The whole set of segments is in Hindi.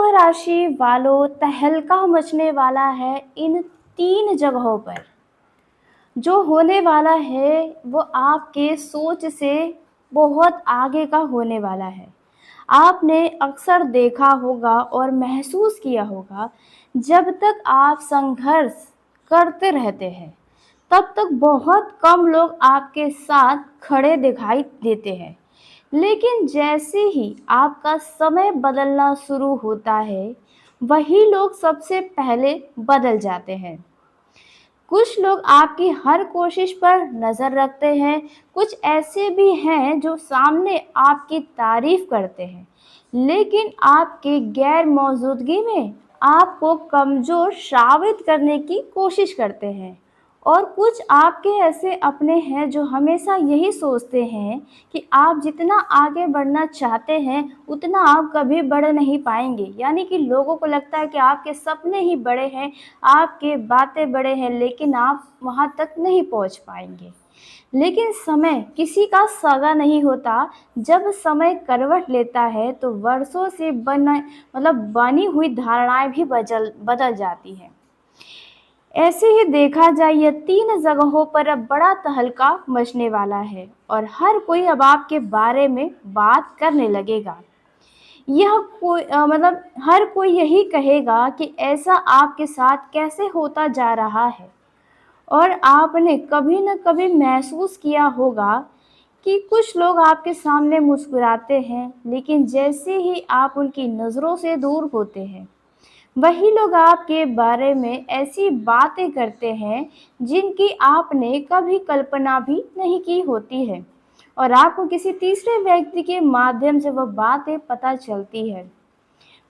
कुंभ राशि वालों, तहलका मचने वाला है इन 3 जगहों पर। जो होने वाला है वो आपके सोच से बहुत आगे का होने वाला है। आपने अक्सर देखा होगा और महसूस किया होगा, जब तक आप संघर्ष करते रहते हैं तब तक बहुत कम लोग आपके साथ खड़े दिखाई देते हैं। लेकिन जैसे ही आपका समय बदलना शुरू होता है, वही लोग सबसे पहले बदल जाते हैं। कुछ लोग आपकी हर कोशिश पर नज़र रखते हैं, कुछ ऐसे भी हैं जो सामने आपकी तारीफ करते हैं, लेकिन आपके गैर मौजूदगी में आपको कमज़ोर साबित करने की कोशिश करते हैं। और कुछ आपके ऐसे अपने हैं जो हमेशा यही सोचते हैं कि आप जितना आगे बढ़ना चाहते हैं उतना आप कभी बढ़ नहीं पाएंगे। यानी कि लोगों को लगता है कि आपके सपने ही बड़े हैं, आपके बातें बड़े हैं, लेकिन आप वहाँ तक नहीं पहुँच पाएंगे। लेकिन समय किसी का सगा नहीं होता। जब समय करवट लेता है तो वर्षों से बनी हुई धारणाएं भी बदल जाती हैं। ऐसे ही देखा जाए, ये 3 जगहों पर अब बड़ा तहलका मचने वाला है और हर कोई अब आपके बारे में बात करने लगेगा। यह हर कोई यही कहेगा कि ऐसा आपके साथ कैसे होता जा रहा है। और आपने कभी न कभी महसूस किया होगा कि कुछ लोग आपके सामने मुस्कुराते हैं, लेकिन जैसे ही आप उनकी नज़रों से दूर होते हैं, वही लोग आपके बारे में ऐसी बातें करते हैं जिनकी आपने कभी कल्पना भी नहीं की होती है, और आपको किसी तीसरे व्यक्ति के माध्यम से वह बातें पता चलती है।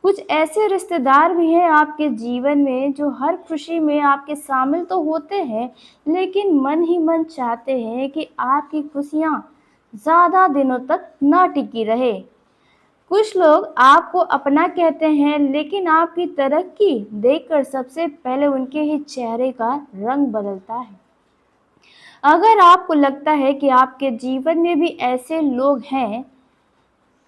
कुछ ऐसे रिश्तेदार भी हैं आपके जीवन में जो हर खुशी में आपके शामिल तो होते हैं, लेकिन मन ही मन चाहते हैं कि आपकी खुशियाँ ज़्यादा दिनों तक ना टिकी रहे। कुछ लोग आपको अपना कहते हैं, लेकिन आपकी तरक्की देखकर सबसे पहले उनके ही चेहरे का रंग बदलता है। अगर आपको लगता है कि आपके जीवन में भी ऐसे लोग हैं,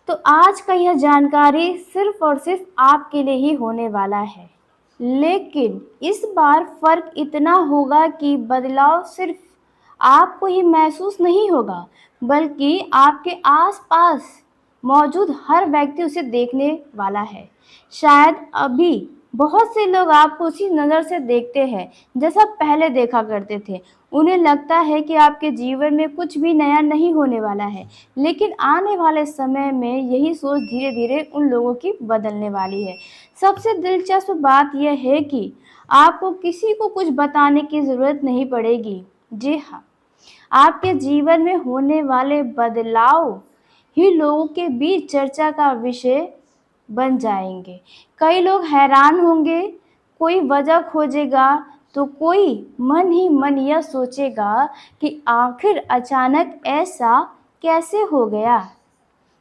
तो आज का यह जानकारी सिर्फ और सिर्फ आपके लिए ही होने वाला है। लेकिन इस बार फर्क इतना होगा कि बदलाव सिर्फ आपको ही महसूस नहीं होगा, बल्कि आपके आसपास मौजूद हर व्यक्ति उसे देखने वाला है। शायद अभी बहुत से लोग आपको उसी नज़र से देखते हैं जैसा पहले देखा करते थे। उन्हें लगता है कि आपके जीवन में कुछ भी नया नहीं होने वाला है, लेकिन आने वाले समय में यही सोच धीरे धीरे उन लोगों की बदलने वाली है। सबसे दिलचस्प बात यह है कि आपको किसी को कुछ बताने की ज़रूरत नहीं पड़ेगी। जी हाँ, आपके जीवन में होने वाले बदलाव ही लोगों के बीच चर्चा का विषय बन जाएंगे। कई लोग हैरान होंगे, कोई वजह खोजेगा, तो कोई मन ही मन यह सोचेगा कि आखिर अचानक ऐसा कैसे हो गया।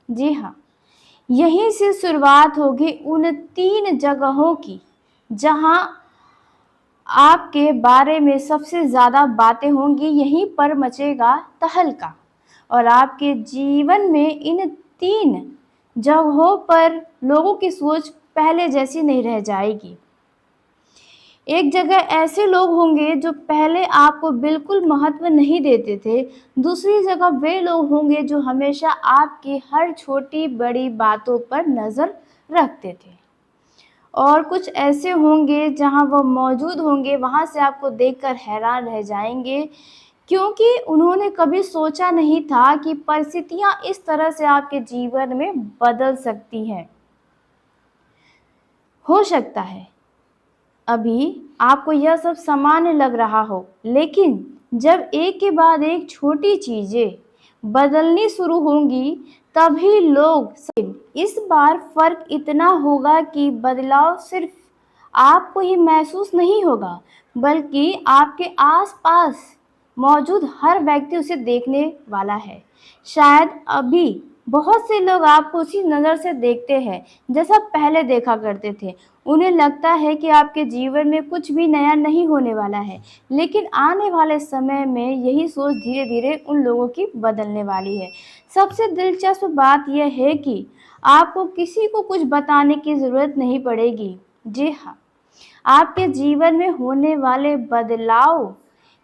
जी हाँ, यहीं से शुरुआत होगी उन 3 जगहों की जहां आपके बारे में सबसे ज़्यादा बातें होंगी। यहीं पर मचेगा तहलका और आपके जीवन में इन 3 जगहों पर लोगों की सोच पहले जैसी नहीं रह जाएगी। एक जगह ऐसे लोग होंगे जो पहले आपको बिल्कुल महत्व नहीं देते थे, दूसरी जगह वे लोग होंगे जो हमेशा आपकी हर छोटी बड़ी बातों पर नज़र रखते थे। और कुछ ऐसे होंगे जहां वह मौजूद होंगे, वहां से आपको देखकर हैरान रह जाएंगे, क्योंकि उन्होंने कभी सोचा नहीं था कि परिस्थितियां इस तरह से आपके जीवन में बदल सकती हैं। हो सकता है अभी आपको यह सब सामान्य लग रहा हो, लेकिन जब एक के बाद एक छोटी चीज़ें बदलनी शुरू होंगी, तभी लोग इस बार फर्क इतना होगा कि बदलाव सिर्फ आपको ही महसूस नहीं होगा, बल्कि आपके आसपास मौजूद हर व्यक्ति उसे देखने वाला है। शायद अभी बहुत से लोग आपको उसी नज़र से देखते हैं जैसा पहले देखा करते थे। उन्हें लगता है कि आपके जीवन में कुछ भी नया नहीं होने वाला है, लेकिन आने वाले समय में यही सोच धीरे-धीरे उन लोगों की बदलने वाली है। सबसे दिलचस्प बात यह है कि आपको किसी को कुछ बताने की ज़रूरत नहीं पड़ेगी। जी हाँ, आपके जीवन में होने वाले बदलाव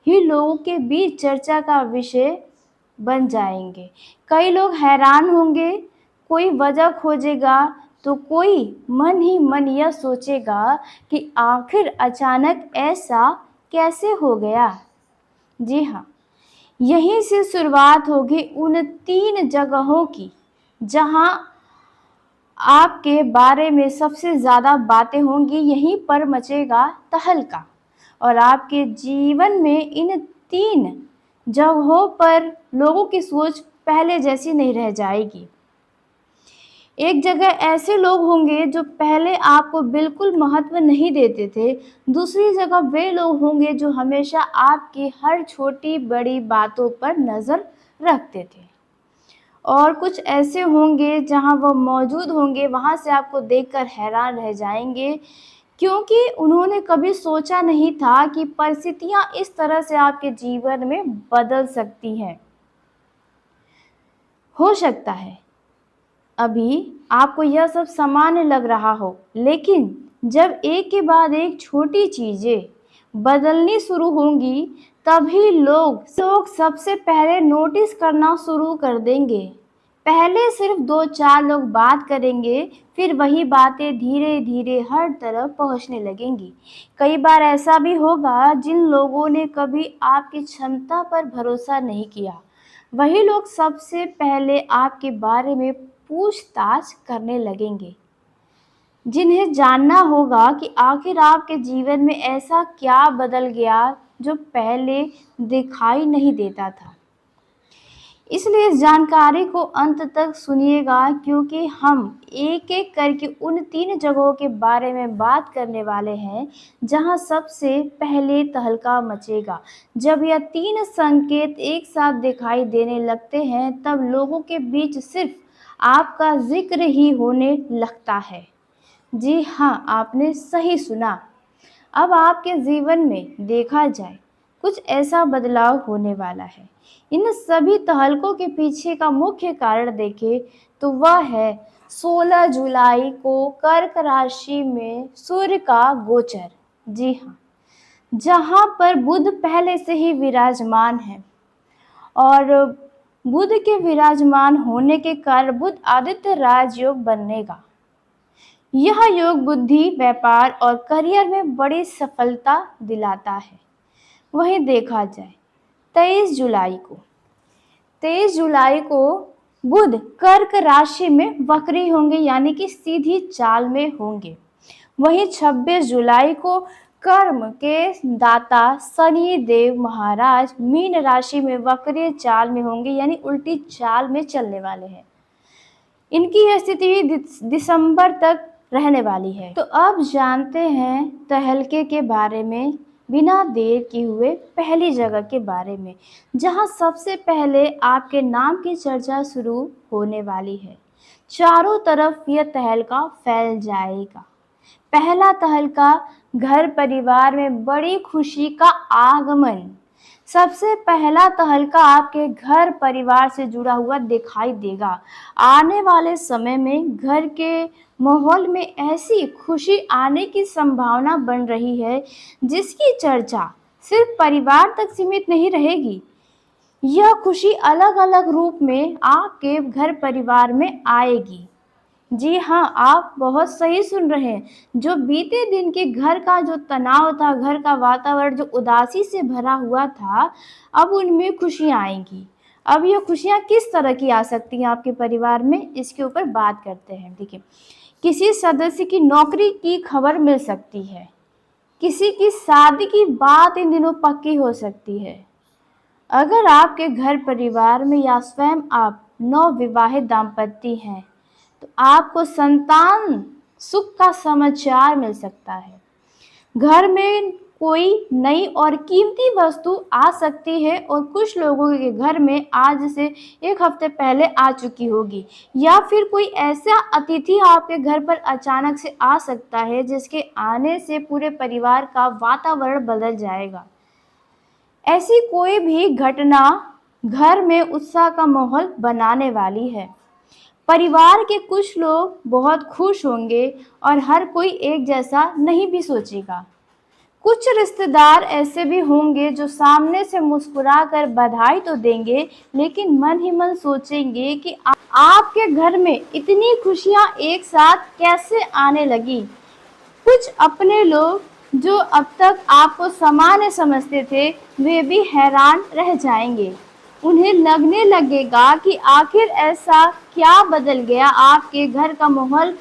ही लोगों के बीच चर्चा का विषय बन जाएंगे। कई लोग हैरान होंगे, कोई वजह खोजेगा तो कोई मन ही मन यह सोचेगा कि आखिर अचानक ऐसा कैसे हो गया। जी हाँ, यहीं से शुरुआत होगी उन 3 जगहों की जहाँ आपके बारे में सबसे ज़्यादा बातें होंगी। यहीं पर मचेगा तहलका और आपके जीवन में इन 3 जगहों पर लोगों की सोच पहले जैसी नहीं रह जाएगी। एक जगह ऐसे लोग होंगे जो पहले आपको बिल्कुल महत्व नहीं देते थे। दूसरी जगह वे लोग होंगे जो हमेशा आपकी हर छोटी-बड़ी बातों पर नज़र रखते थे। और कुछ ऐसे होंगे जहाँ वो मौजूद होंगे, वहाँ से आपको देखकर हैरान रह जाएंगे, क्योंकि उन्होंने कभी सोचा नहीं था कि परिस्थितियाँ इस तरह से आपके जीवन में बदल सकती हैं। हो सकता है अभी आपको यह सब सामान्य लग रहा हो, लेकिन जब एक के बाद एक छोटी चीज़ें बदलनी शुरू होंगी, तभी लोग सबसे पहले नोटिस करना शुरू कर देंगे। पहले सिर्फ 2-4 लोग बात करेंगे, फिर वही बातें धीरे-धीरे हर तरफ पहुंचने लगेंगी। कई बार ऐसा भी होगा जिन लोगों ने कभी आपकी क्षमता पर भरोसा नहीं किया, वही लोग सबसे पहले आपके बारे में पूछताछ करने लगेंगे। जिन्हें जानना होगा कि आखिर आपके जीवन में ऐसा क्या बदल गया जो पहले दिखाई नहीं देता था। इसलिए इस जानकारी को अंत तक सुनिएगा, क्योंकि हम एक-एक करके उन 3 जगहों के बारे में बात करने वाले हैं जहां सबसे पहले तहलका मचेगा। जब यह 3 संकेत एक साथ दिखाई देने लगते हैं, तब लोगों के बीच सिर्फ आपका जिक्र ही होने लगता है। जी हाँ, आपने सही सुना। अब आपके जीवन में देखा जाए, कुछ ऐसा बदलाव होने वाला है। इन सभी तहलकों के पीछे का मुख्य कारण देखें तो वह है 16 जुलाई को कर्क राशि में सूर्य का गोचर। जी हाँ, जहाँ पर बुध पहले से ही विराजमान है और बुध के विराजमान होने के कारण बुध आदित्य राजयोग बनेगा। यह योग बुद्धि, व्यापार और करियर में बड़ी सफलता दिलाता है। वहीं देखा जाए 23 जुलाई को बुध कर्क राशि में वक्री होंगे, यानी कि सीधी चाल में होंगे। वहीं 26 जुलाई को कर्म के दाता शनि देव महाराज मीन राशि में वक्री चाल में होंगे, यानी उल्टी चाल में चलने वाले हैं। इनकी यह स्थिति दिसंबर तक रहने वाली है। तो अब जानते हैं तहलके के बारे में, बिना देर किए हुए पहली जगह के बारे में, जहां सबसे पहले आपके नाम की चर्चा शुरू होने वाली है। चारों तरफ यह तहलका फैल जाएगा। पहला तहलका, घर परिवार में बड़ी खुशी का आगमन। सबसे पहला तहलका आपके घर परिवार से जुड़ा हुआ दिखाई देगा। आने वाले समय में घर के माहौल में ऐसी खुशी आने की संभावना बन रही है जिसकी चर्चा सिर्फ परिवार तक सीमित नहीं रहेगी। यह खुशी अलग अलग रूप में आपके घर परिवार में आएगी। जी हाँ, आप बहुत सही सुन रहे हैं। जो बीते दिन के घर का जो तनाव था, घर का वातावरण जो उदासी से भरा हुआ था, अब उनमें खुशियाँ आएंगी। अब ये खुशियाँ किस तरह की आ सकती हैं आपके परिवार में, इसके ऊपर बात करते हैं। देखिए, किसी सदस्य की नौकरी की खबर मिल सकती है। किसी की शादी की बात इन दिनों पक्की हो सकती है। अगर आपके घर परिवार में या स्वयं आप नवविवाहित दाम्पत्य हैं, तो आपको संतान सुख का समाचार मिल सकता है। घर में कोई नई और कीमती वस्तु आ सकती है और कुछ लोगों के घर में आज से 1 हफ्ते पहले आ चुकी होगी, या फिर कोई ऐसा अतिथि आपके घर पर अचानक से आ सकता है जिसके आने से पूरे परिवार का वातावरण बदल जाएगा। ऐसी कोई भी घटना घर में उत्साह का माहौल बनाने वाली है। परिवार के कुछ लोग बहुत खुश होंगे और हर कोई एक जैसा नहीं भी सोचेगा। कुछ रिश्तेदार ऐसे भी होंगे जो सामने से मुस्कुराकर बधाई तो देंगे, लेकिन मन ही मन सोचेंगे कि आपके घर में इतनी खुशियां एक साथ कैसे आने लगी। कुछ अपने लोग जो अब तक आपको सामान्य समझते थे, वे भी हैरान रह जाएंगे। उन्हें लगने लगेगा कि आखिर ऐसा क्या बदल गया, आपके घर का माहौल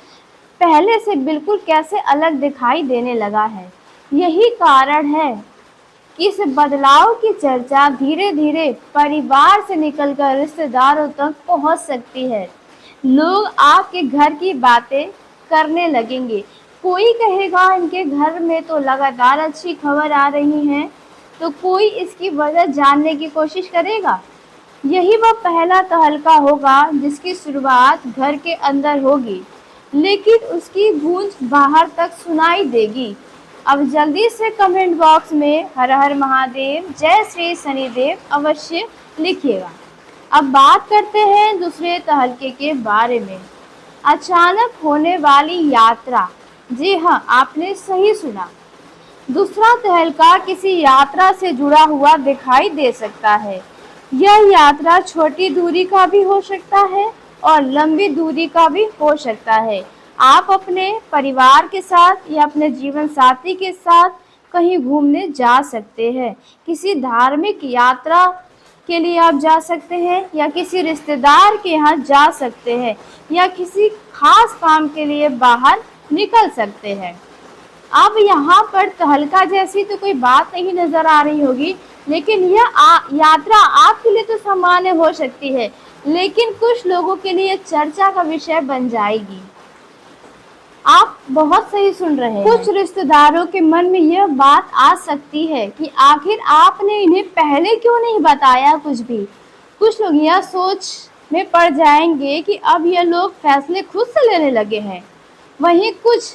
पहले से बिल्कुल कैसे अलग दिखाई देने लगा है। यही कारण है कि इस बदलाव की चर्चा धीरे धीरे परिवार से निकलकर रिश्तेदारों तक पहुंच सकती है। लोग आपके घर की बातें करने लगेंगे। कोई कहेगा इनके घर में तो लगातार अच्छी खबर आ रही है, तो कोई इसकी वजह जानने की कोशिश करेगा। यही वह पहला तहलका होगा जिसकी शुरुआत घर के अंदर होगी, लेकिन उसकी गूंज बाहर तक सुनाई देगी। अब जल्दी से कमेंट बॉक्स में हर हर महादेव, जय श्री शनिदेव अवश्य लिखिएगा। अब बात करते हैं दूसरे तहलके के बारे में, अचानक होने वाली यात्रा। जी हाँ, आपने सही सुना। दूसरा तहलका किसी यात्रा से जुड़ा हुआ दिखाई दे सकता है। यह यात्रा छोटी दूरी का भी हो सकता है और लंबी दूरी का भी हो सकता है। आप अपने परिवार के साथ या अपने जीवन साथी के साथ कहीं घूमने जा सकते हैं। किसी धार्मिक यात्रा के लिए आप जा सकते हैं, या किसी रिश्तेदार के यहाँ जा सकते हैं, या किसी खास काम के लिए बाहर निकल सकते हैं। अब यहाँ पर तहलका जैसी तो कोई बात नहीं नजर आ रही होगी, लेकिन यह यात्रा आपके लिए तो सामान्य हो सकती है, लेकिन कुछ लोगों के लिए चर्चा का विषय बन जाएगी। आप बहुत सही सुन रहे हैं। कुछ रिश्तेदारों के मन में यह बात आ सकती है कि आखिर आपने इन्हें पहले क्यों नहीं बताया कुछ भी। कुछ लोग यह सोच में पड़ जाएंगे कि अब यह लोग फैसले खुद से लेने लगे हैं। वहीं कुछ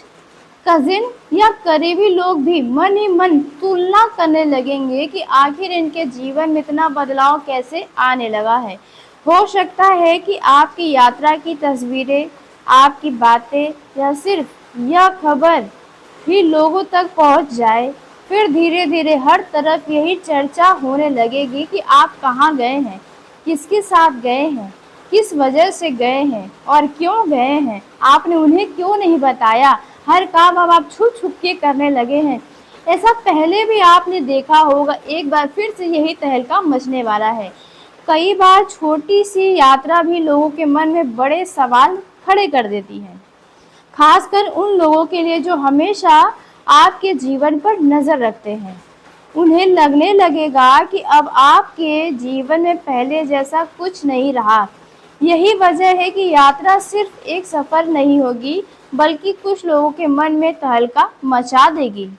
कजिन या करीबी लोग भी मन ही मन तुलना करने लगेंगे कि आखिर इनके जीवन में इतना बदलाव कैसे आने लगा है। हो सकता है कि आपकी यात्रा की तस्वीरें, आपकी बातें या सिर्फ यह खबर ही लोगों तक पहुंच जाए। फिर धीरे धीरे हर तरफ यही चर्चा होने लगेगी कि आप कहाँ गए हैं, किसके साथ गए हैं, किस वजह से गए हैं और क्यों गए हैं। आपने उन्हें क्यों नहीं बताया। हर काम अब आप छुप छुप के करने लगे हैं। ऐसा पहले भी आपने देखा होगा। एक बार फिर से यही तहलका मचने वाला है। कई बार छोटी सी यात्रा भी लोगों के मन में बड़े सवाल खड़े कर देती है, खासकर उन लोगों के लिए जो हमेशा आपके जीवन पर नजर रखते हैं। उन्हें लगने लगेगा कि अब आपके जीवन में पहले जैसा कुछ नहीं रहा। यही वजह है कि यात्रा सिर्फ एक सफर नहीं होगी, बल्कि कुछ लोगों के मन में तहलका मचा देगी।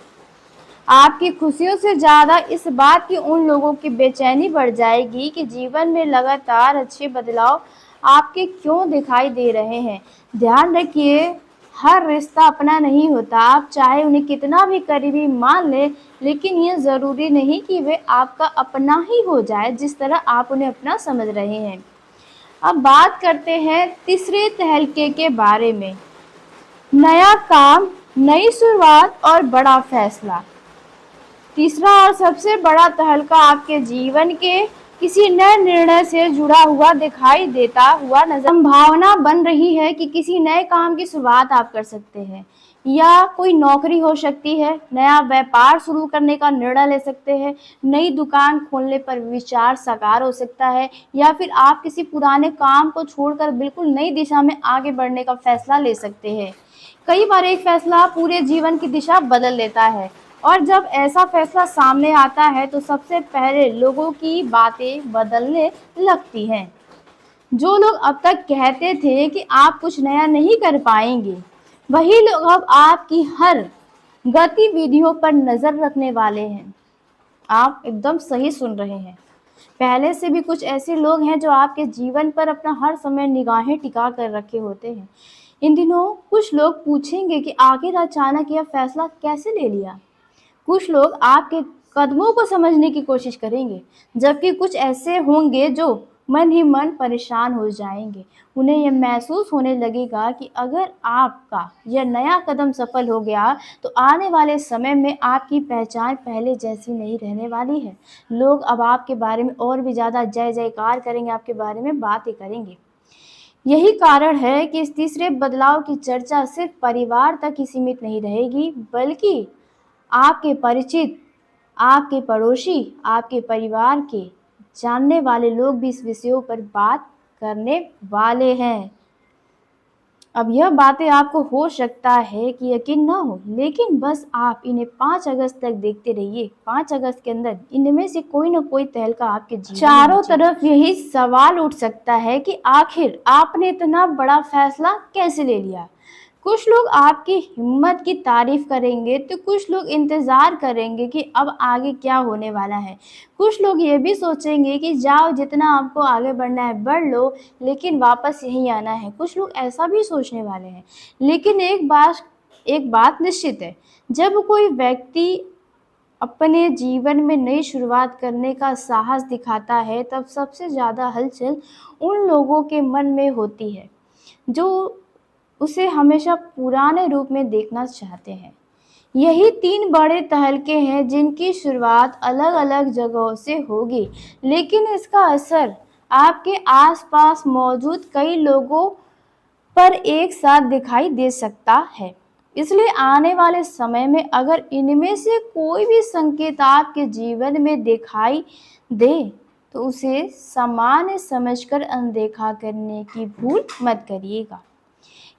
आपकी खुशियों से ज़्यादा इस बात की उन लोगों की बेचैनी बढ़ जाएगी कि जीवन में लगातार अच्छे बदलाव आपके क्यों दिखाई दे रहे हैं। ध्यान रखिए, हर रिश्ता अपना नहीं होता। आप चाहे उन्हें कितना भी करीबी मान लें, लेकिन ये ज़रूरी नहीं कि वे आपका अपना ही हो जाए जिस तरह आप उन्हें अपना समझ रहे हैं। अब बात करते हैं तीसरे तहलके के बारे में, नया काम, नई शुरुआत और बड़ा फैसला। तीसरा और सबसे बड़ा तहलका आपके जीवन के किसी नए निर्णय से जुड़ा हुआ दिखाई देता हुआ नजर। संभावना बन रही है कि किसी नए काम की शुरुआत आप कर सकते हैं, या कोई नौकरी हो सकती है, नया व्यापार शुरू करने का निर्णय ले सकते हैं, नई दुकान खोलने पर विचार साकार हो सकता है, या फिर आप किसी पुराने काम को छोड़कर बिल्कुल नई दिशा में आगे बढ़ने का फैसला ले सकते हैं। कई बार एक फैसला पूरे जीवन की दिशा बदल देता है, और जब ऐसा फैसला सामने आता है तो सबसे पहले लोगों की बातें बदलने लगती हैं। जो लोग अब तक कहते थे कि आप कुछ नया नहीं कर पाएंगे, वही लोग अब आपकी हर गतिविधियों पर नजर रखने वाले हैं। आप एकदम सही सुन रहे हैं। पहले से भी कुछ ऐसे लोग हैं जो आपके जीवन पर अपना हर समय निगाहें टिका कर रखे होते हैं। इन दिनों कुछ लोग पूछेंगे कि आखिर अचानक यह फैसला कैसे ले लिया। कुछ लोग आपके कदमों को समझने की कोशिश करेंगे, जबकि कुछ ऐसे होंगे जो मन ही मन परेशान हो जाएंगे। उन्हें यह महसूस होने लगेगा कि अगर आपका यह नया कदम सफल हो गया तो आने वाले समय में आपकी पहचान पहले जैसी नहीं रहने वाली है। लोग अब आपके बारे में और भी ज़्यादा जय जयकार करेंगे, आपके बारे में बातें करेंगे। यही कारण है कि इस तीसरे बदलाव की चर्चा सिर्फ परिवार तक ही सीमित नहीं रहेगी, बल्कि आपके परिचित, आपके पड़ोसी, आपके परिवार के जानने वाले लोग भी इस विषयों पर बात करने वाले हैं। अब यह बातें आपको हो सकता है कि यकीन ना हो, लेकिन बस आप इन्हें 5 अगस्त तक देखते रहिए। 5 अगस्त के अंदर इनमें से कोई ना कोई तहलका आपके जीवन चारों तरफ यही सवाल उठ सकता है कि आखिर आपने इतना बड़ा फैसला कैसे ले लिया। कुछ लोग आपकी हिम्मत की तारीफ करेंगे तो कुछ लोग इंतज़ार करेंगे कि अब आगे क्या होने वाला है। कुछ लोग ये भी सोचेंगे कि जाओ, जितना आपको आगे बढ़ना है बढ़ लो, लेकिन वापस यहीं आना है। कुछ लोग ऐसा भी सोचने वाले हैं। लेकिन एक बात निश्चित है, जब कोई व्यक्ति अपने जीवन में नई शुरुआत करने का साहस दिखाता है, तब सबसे ज़्यादा हलचल उन लोगों के मन में होती है जो उसे हमेशा पुराने रूप में देखना चाहते हैं। यही 3 बड़े तहलके हैं जिनकी शुरुआत अलग-अलग जगहों से होगी, लेकिन इसका असर आपके आसपास मौजूद कई लोगों पर एक साथ दिखाई दे सकता है। इसलिए आने वाले समय में अगर इनमें से कोई भी संकेत आपके जीवन में दिखाई दे, तो उसे सामान्य समझकर अनदेखा करने की भूल मत करिएगा,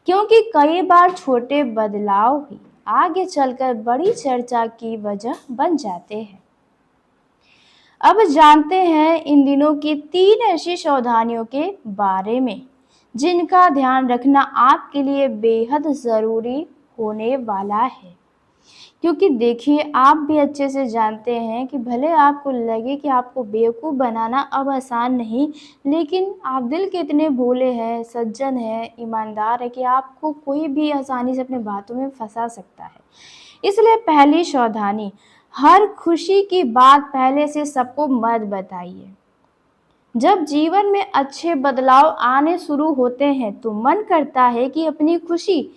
क्योंकि कई बार छोटे बदलाव भी आगे चलकर बड़ी चर्चा की वजह बन जाते हैं। अब जानते हैं इन दिनों की 3 ऐसी सावधानियों के बारे में जिनका ध्यान रखना आपके लिए बेहद ज़रूरी होने वाला है। क्योंकि देखिए, आप भी अच्छे से जानते हैं कि भले आपको लगे कि आपको बेवकूफ़ बनाना अब आसान नहीं, लेकिन आप दिल के इतने भोले हैं, सज्जन हैं, ईमानदार हैं कि आपको कोई भी आसानी से अपनी बातों में फंसा सकता है। इसलिए पहली सावधानी, हर खुशी की बात पहले से सबको मत बताइए। जब जीवन में अच्छे बदलाव आने शुरू होते हैं तो मन करता है कि अपनी खुशी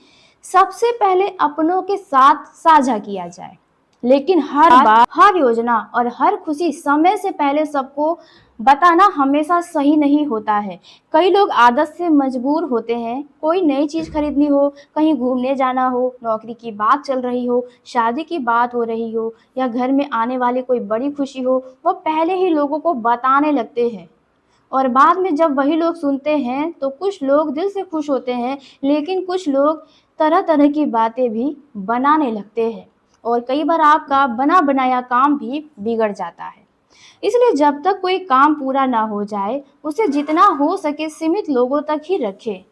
सबसे पहले अपनों के साथ साझा किया जाए, लेकिन हर बार, हर योजना और हर खुशी समय से पहले सबको बताना हमेशा सही नहीं होता है। कई लोग आदत से मजबूर होते हैं। कोई नई चीज़ खरीदनी हो, कहीं घूमने जाना हो, नौकरी की बात चल रही हो, शादी की बात हो रही हो या घर में आने वाली कोई बड़ी खुशी हो, वो पहले ही लोगों को बताने लगते हैं। और बाद में जब वही लोग सुनते हैं तो कुछ लोग दिल से खुश होते हैं, लेकिन कुछ लोग तरह तरह की बातें भी बनाने लगते हैं और कई बार आपका बना बनाया काम भी बिगड़ जाता है। इसलिए जब तक कोई काम पूरा ना हो जाए, उसे जितना हो सके सीमित लोगों तक ही रखें।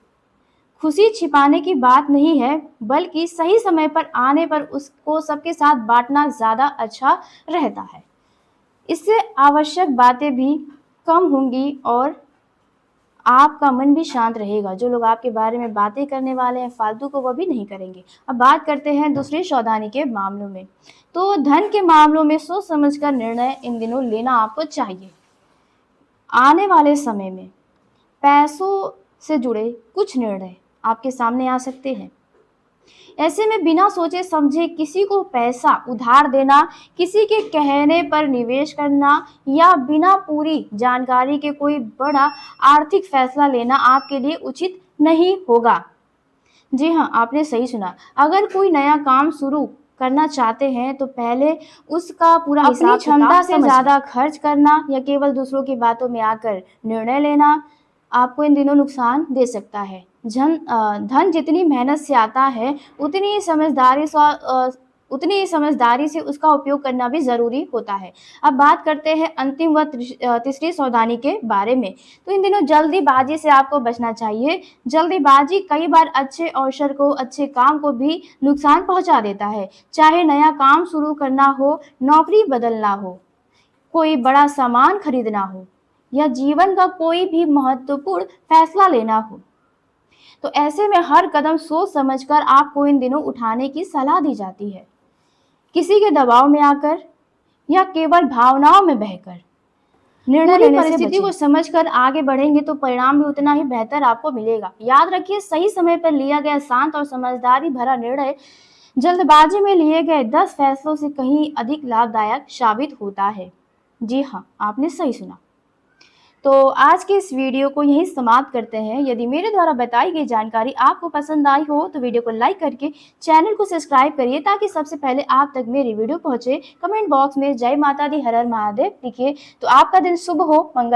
खुशी छिपाने की बात नहीं है, बल्कि सही समय पर आने पर उसको सबके साथ बांटना ज़्यादा अच्छा रहता है। इससे आवश्यक बातें भी कम होंगी और आपका मन भी शांत रहेगा। जो लोग आपके बारे में बातें करने वाले हैं फालतू को, वह भी नहीं करेंगे। अब बात करते हैं दूसरी सावधानी के मामलों में। तो धन के मामलों में सोच समझकर निर्णय इन दिनों लेना आपको चाहिए। आने वाले समय में पैसों से जुड़े कुछ निर्णय आपके सामने आ सकते हैं। ऐसे में बिना सोचे समझे किसी को पैसा उधार देना, किसी के कहने पर निवेश करना या बिना पूरी जानकारी के कोई बड़ा आर्थिक फैसला लेना आपके लिए उचित नहीं होगा। जी हाँ, आपने सही सुना। अगर कोई नया काम शुरू करना चाहते हैं तो पहले उसका पूरा अपनी क्षमता से ज़्यादा खर्च करना या केवल दूसरों की बातों में आकर निर्णय लेना आपको इन दिनों नुकसान दे सकता है। धन जितनी मेहनत से आता है, उतनी ही समझदारी उतनी ही समझदारी से उसका उपयोग करना भी ज़रूरी होता है। अब बात करते हैं अंतिम व तीसरी सावधानी के बारे में। तो इन दिनों जल्दीबाजी से आपको बचना चाहिए। जल्दीबाजी कई बार अच्छे अवसर को, अच्छे काम को भी नुकसान पहुंचा देता है। चाहे नया काम शुरू करना हो, नौकरी बदलना हो, कोई बड़ा सामान खरीदना हो या जीवन का कोई भी महत्वपूर्ण फैसला लेना हो, तो ऐसे में हर कदम सोच समझकर आपको इन दिनों उठाने की सलाह दी जाती है। किसी के दबाव में आकर या केवल भावनाओं में बहकर निर्णय लेने से परिस्थिति को समझकर आगे बढ़ेंगे तो परिणाम भी उतना ही बेहतर आपको मिलेगा। याद रखिए, सही समय पर लिया गया शांत और समझदारी भरा निर्णय जल्दबाजी में लिए गए 10 फैसलों से कहीं अधिक लाभदायक साबित होता है। जी हाँ, आपने सही सुना। तो आज के इस वीडियो को यहीं समाप्त करते हैं। यदि मेरे द्वारा बताई गई जानकारी आपको पसंद आई हो तो वीडियो को लाइक करके चैनल को सब्सक्राइब करिए ताकि सबसे पहले आप तक मेरी वीडियो पहुंचे। कमेंट बॉक्स में जय माता दी, हर हर महादेव लिखिए। तो आपका दिन शुभ हो, मंगल